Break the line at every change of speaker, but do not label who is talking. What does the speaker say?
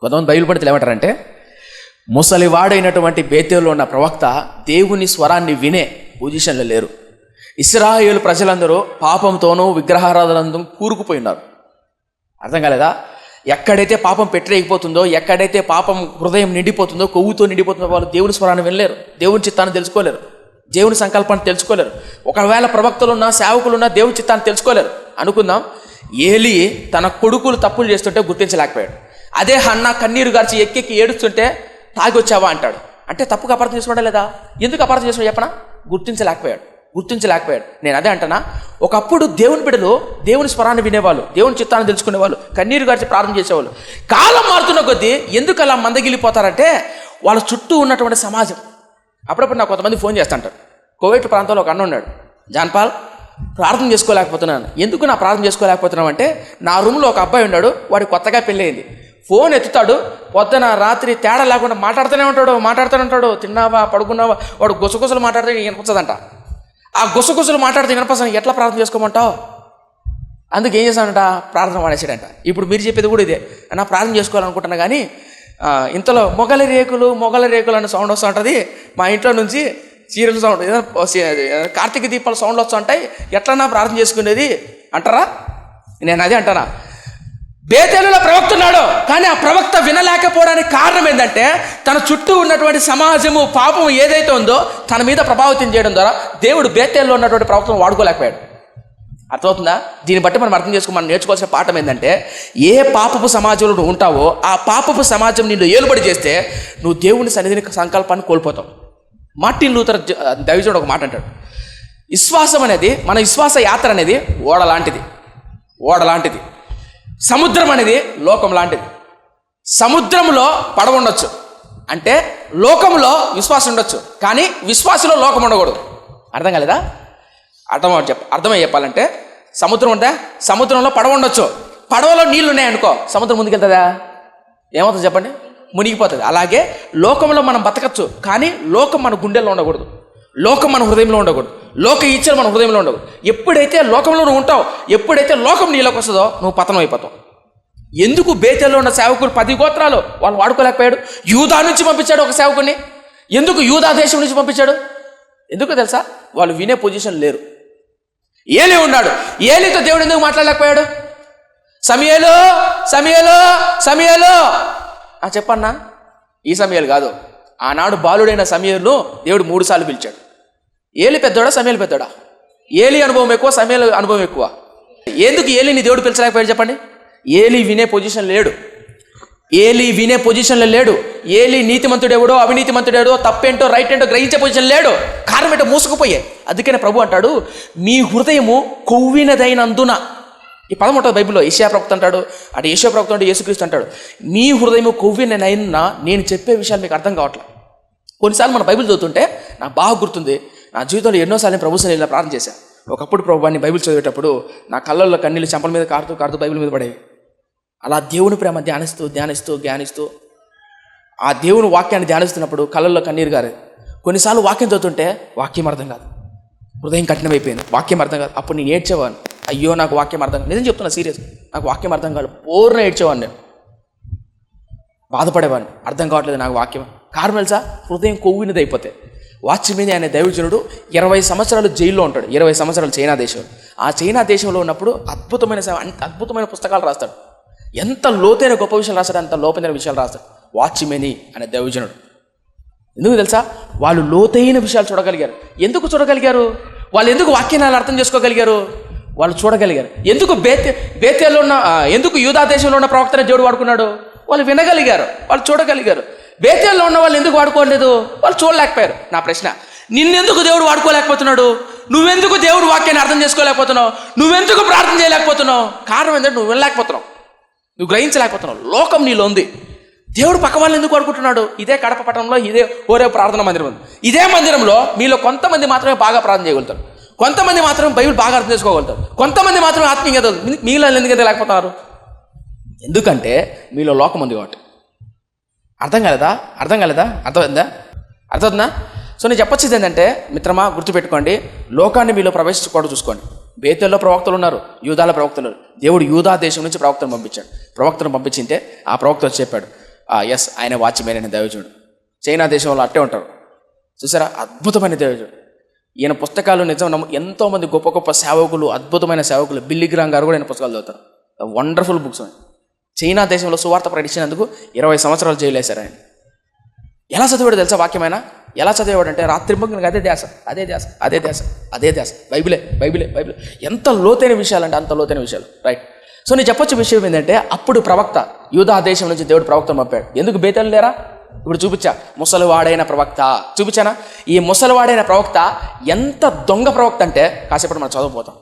కొంతమంది బైబిల్ పండితులు ఏమంటారంటే, ముసలివాడైనటువంటి బేతేలులో ఉన్న ప్రవక్త దేవుని స్వరాన్ని వినే పొజిషన్లో లేరు. ఇశ్రాయేలు ప్రజలందరూ పాపంతోనూ విగ్రహారాధనతో కూరుకుపోయి ఉన్నారు. అర్థం కాలేదా? ఎక్కడైతే పాపం పెట్టలేకపోతుందో, ఎక్కడైతే పాపం హృదయం నిండిపోతుందో, కొవ్వుతో నిండిపోతుందో వాళ్ళు దేవుని స్వరాన్ని వినలేరు, దేవుని చిత్తాన్ని తెలుసుకోలేరు, దేవుని సంకల్పాన్ని తెలుసుకోలేరు. ఒకవేళ ప్రవక్తలున్నా సేవకులున్నా దేవుని చిత్తాన్ని తెలుసుకోలేరు. అనుకుందాం, ఏలీ తన కొడుకులు తప్పులు చేస్తుంటే గుర్తించలేకపోయాడు. అదే హన్నా కన్నీరు గార్చి ఎక్కెక్కి ఏడుస్తుంటే తాగి వచ్చావా అంటాడు. అంటే తప్పుగా అపార్థం చేసుకోవడం లేదా? ఎందుకు అపార్థం చేసుకోవడం చెప్పనా? గుర్తించలేకపోయాడు. నేను అదే అంటనా, ఒకప్పుడు దేవుని బిడ్డలు దేవుని స్వరాన్ని వినేవాళ్ళు, దేవుని చిత్తాన్ని తెలుసుకునేవాళ్ళు, కన్నీరు గార్చి ప్రార్థన చేసేవాళ్ళు. కాలం మారుతున్న కొద్దీ ఎందుకు అలా మందగిలిపోతారంటే వాళ్ళ చుట్టూ ఉన్నటువంటి సమాజం. అప్పుడప్పుడు నాకు కొంతమంది ఫోన్ చేస్తుంటారు. కోవిడ్ ప్రాంతంలో ఒక అన్న ఉన్నాడు, జాన్పాల్ ప్రార్థన చేసుకోలేకపోతున్నాను. ఎందుకు నా ప్రార్థన చేసుకోలేకపోతున్నావు అంటే, నా రూమ్లో ఒక అబ్బాయి ఉన్నాడు, వాడికి కొత్తగా పెళ్ళయింది. ఫోన్ ఎత్తుతాడు, పొద్దున రాత్రి తేడా లేకుండా మాట్లాడుతూనే ఉంటాడు. తిన్నావా, పడుకున్నావా, వాడు గుసగుసలు మాట్లాడితే వినపచ్చదంట. ఆ గుసగుసలు మాట్లాడితే వినపచ్చని ఎట్లా ప్రార్థన చేసుకోమంటావు? అందుకు ఏం చేశానంట, ప్రార్థన మానేసాడంట. ఇప్పుడు మీరు చెప్పేది కూడా ఇదే, నా ప్రార్థన చేసుకోవాలనుకుంటున్నా కానీ ఇంతలో మొగలి రేకులు అనే సౌండ్ వస్తూ ఉంటుంది. మా ఇంట్లో నుంచి సీరియల్ సౌండ్, కార్తీక దీపాల సౌండ్లు వస్తూ ఉంటాయి, ఎట్లా నా ప్రార్థన చేసుకునేది అంటారా? నేను అదే అంటానా, బేతేలులో ప్రవక్త ఉన్నాడు, కానీ ఆ ప్రవక్త వినలేకపోవడానికి కారణం ఏంటంటే తన చుట్టూ ఉన్నటువంటి సమాజము పాపం ఏదైతే ఉందో తన మీద ప్రభావితం చేయడం ద్వారా దేవుడు బేతేలులో ఉన్నటువంటి ప్రవక్తను వాడుకోలేకపోయాడు. అర్థమవుతుందా? దీన్ని బట్టి మనం అర్థం చేసుకుని మనం నేర్చుకోవాల్సిన పాఠం ఏంటంటే, ఏ పాపపు సమాజంలో నువ్వు ఉంటావో ఆ పాపపు సమాజం నిన్ను ఏలుబడి చేస్తే నువ్వు దేవుని సన్నిధిని సంకల్పాన్ని కోల్పోతావు. మార్టిన్ లూథర్ దైవజనుడు ఒక మాట అంటాడు, విశ్వాసం అనేది, మన విశ్వాస యాత్ర అనేది ఓడ లాంటిది. సముద్రం అనేది లోకం లాంటిది. సముద్రంలో పడవ ఉండొచ్చు, అంటే లోకంలో విశ్వాసం ఉండొచ్చు, కానీ విశ్వాసంలో లోకం ఉండకూడదు. అర్థం కాలేదా? అర్థమై చెప్పాలంటే, సముద్రం ఉంటే సముద్రంలో పడవ ఉండొచ్చు, పడవలో నీళ్లు ఉన్నాయనుకో సముద్రం ముందుకెళ్తుందా? ఏమవుతుంది చెప్పండి? మునిగిపోతుంది. అలాగే లోకంలో మనం బతకచ్చు, కానీ లోకం మన గుండెల్లో ఉండకూడదు, లోకం మన హృదయంలో ఉండకూడదు, లోక ఇచ్చలు మన హృదయంలో ఉండకూడదు. ఎప్పుడైతే లోకంలో నువ్వు ఉంటావు, ఎప్పుడైతే లోకం నీలోకి వస్తుందో నువ్వు పతనం అయిపోతావు. ఎందుకు బేతేల్లో ఉన్న సేవకులు 10 గోత్రాలు వాళ్ళు వాడుకోలేకపోయాడు? యూదా నుంచి పంపించాడు ఒక సేవకుని. ఎందుకు యూదా దేశం నుంచి పంపించాడు? ఎందుకు తెలుసా? వాళ్ళు వినే పొజిషన్ లేరు. ఏలీ ఉన్నాడు, ఏలీతో దేవుడు ఎందుకు మాట్లాడలేకపోయాడు? సమూయేలు చెప్పన్నా, ఈ సమూయేలు కాదు, ఆనాడు బాలుడైన సమూయేలును దేవుడు 3 సార్లు పిలిచాడు. ఏలీ పెద్దోడా, సమూయేలు పెద్దోడా? ఏలీ అనుభవం ఎక్కువ, సమూయేలు అనుభవం ఎక్కువ. ఎందుకు ఏలీని దేవుడు పిలిచలేకపోయాడు చెప్పండి? ఏలీ వినే పొజిషన్ లేడు. ఏలీ నీతిమంతుడెవడో అవినీతిమంతుడేడో, తప్పేంటో రైట్ ఏంటో గ్రహించే పొజిషన్ లేడు. కారణం ఏంటో మూసుకుపోయే. అందుకనే ప్రభు అంటాడు, మీ హృదయము కొవ్వినదైనందున. ఈ పదం ఉంటుంది బైబిల్లో. యెషయా ప్రవక్త అంటాడు, అటు యెషయా ప్రవక్త అంటే యేసుక్రీస్తు అంటాడు, మీ హృదయము కొవ్వినదైనా నేను చెప్పే విషయాలు మీకు అర్థం కావట్లేదు. కొన్నిసార్లు మన బైబిల్ చదువుతుంటే నాకు బాగా గుర్తుంది, నా జీవితంలో ఎన్నోసార్లు ప్రభు సన్నిధిలో ప్రార్థన చేశాను. ఒకప్పుడు ప్రభువాన్ని బైబిల్ చదివేటప్పుడు నా కళ్ళల్లో కన్నీళ్ళు చెంపల మీద కారుతూ బైబిల్ మీద పడేవి. అలా దేవుని ప్రేమ ధ్యానిస్తూ ఆ దేవుని వాక్యాన్ని ధ్యానిస్తున్నప్పుడు కళ్ళల్లో కన్నీరు గారేది. కొన్నిసార్లు వాక్యం చదువుతుంటే వాక్యం అర్థం కాదు, హృదయం కఠినమైపోయింది, వాక్యం అర్థం కాదు. అప్పుడు నేను ఏడ్చేవాడిని, అయ్యో నాకు వాక్యం అర్థం కాదు. నిజం చెప్తున్నా, సీరియస్, నాకు వాక్యం అర్థం కాదు. పూర్ణ ఏడ్చేవాడిని, నేను బాధపడేవాడిని, అర్థం కావట్లేదు నాకు వాక్యం. కారణం తెలుసా? హృదయం కొవ్వినది అయిపోతే. వాచ్మెన్ అనే దైవజనుడు 20 సంవత్సరాలు జైల్లో ఉంటాడు. 20 సంవత్సరాలు చైనా దేశంలో. ఆ చైనా దేశంలో ఉన్నప్పుడు అద్భుతమైన పుస్తకాలు రాస్తాడు. ఎంత లోతైన గొప్ప విషయాలు రాస్తాడు, అంత లోతైన విషయాలు రాస్తాడు వాచ్మెన్ అనే దైవజనుడు. ఎందుకు తెలుసా? వాళ్ళు లోతైన విషయాలు చూడగలిగారు. ఎందుకు చూడగలిగారు? వాళ్ళు ఎందుకు వాక్యాన్ని అర్థం చేసుకోగలిగారు? వాళ్ళు చూడగలిగారు. ఎందుకు బేతేల్లో ఉన్న, ఎందుకు యూదా దేశంలో ఉన్న ప్రవక్తనే దేవుడు వాడుకున్నాడు? వాళ్ళు వినగలిగారు, వాళ్ళు చూడగలిగారు. బేతేల్లో ఉన్న వాళ్ళు ఎందుకు వాడుకోలేదు? వాళ్ళు చూడలేకపోయారు. నా ప్రశ్న, నిన్నెందుకు దేవుడు వాడుకోలేకపోతున్నాడు? నువ్వెందుకు దేవుడు వాక్యాన్ని అర్థం చేసుకోలేకపోతున్నావు? నువ్వెందుకు ప్రార్థన చేయలేకపోతున్నావు? కారణం ఏంటంటే నువ్వు వినలేకపోతున్నావు, నువ్వు గ్రహించలేకపోతున్నావు. లోకం నీలో ఉంది. దేవుడు పక్క వాళ్ళని ఎందుకు వాడుకుంటున్నాడు? ఇదే కడప పట్టణంలో ఇదే ఓరే ప్రార్థన మందిరం ఉంది. ఇదే మందిరంలో మీలో కొంతమంది మాత్రమే బాగా ప్రార్థన చేయగలుగుతారు, కొంతమంది మాత్రం బైబిల్ బాగా అర్థం చేసుకోగలుగుతారు, కొంతమంది మాత్రం ఆత్మీయత. మీలో ఎందుకంటే లేకపోతున్నారు? ఎందుకంటే మీలో లోకం ఉంది కాబట్టి. అర్థం కాలేదా? అర్థమవుతుందా? సో నేను చెప్పొచ్చేది ఏంటంటే, మిత్రమా గుర్తుపెట్టుకోండి, లోకాన్ని మీలో ప్రవేశించకూడదు చూసుకోండి. బేతేల్లో ప్రవక్తలు ఉన్నారు, యూదాలో ప్రవక్తలు ఉన్నారు. దేవుడు యూదా దేశం నుంచి ప్రవక్తను పంపించాడు. ప్రవక్తను పంపించింటే ఆ ప్రవక్త వచ్చి చెప్పాడు, ఎస్, ఆయన వాచ్మెన్ అనే దైవజుడు. చైనా దేశంలో అట్టే ఉంటారు చూసారా, అద్భుతమైన దైవజుడు. ఈయన పుస్తకాలు నిజం ఎంతోమంది గొప్ప గొప్ప సేవకులు, అద్భుతమైన సేవకులు, బిల్లీ గ్రామ్ గారు కూడా ఆయన పుస్తకాలు చదువుతారు. Wonderful books. చైనా దేశంలో సువార్త ప్రకటించినందుకు 20 సంవత్సరాలు జైలు వేశారు ఆయన. ఎలా చదివాడు తెలుసా వాక్యమైనా? ఎలా చదివాడు అంటే రాత్రింబగలు అదే ధ్యాస, అదే ధ్యాస, అదే ధ్యాస, అదే ధ్యాస, బైబిలే బైబిలే బైబిలే. ఎంత లోతైన విషయాలు అంటే అంత లోతైన విషయాలు, రైట్? సో నేను చెప్పొచ్చే విషయం ఏంటంటే, అప్పుడు ప్రవక్త యూదా దేశం నుంచి దేవుడు ప్రవక్తను పంపాడు. ఎందుకు బేతేలు లేరా? ఇప్పుడు చూపించా, ముసలివాడైన ప్రవక్త చూపించానా? ఈ ముసలివాడైన ప్రవక్త ఎంత దొంగ ప్రవక్త అంటే కాసేపటి మనం చదువుపోతాం.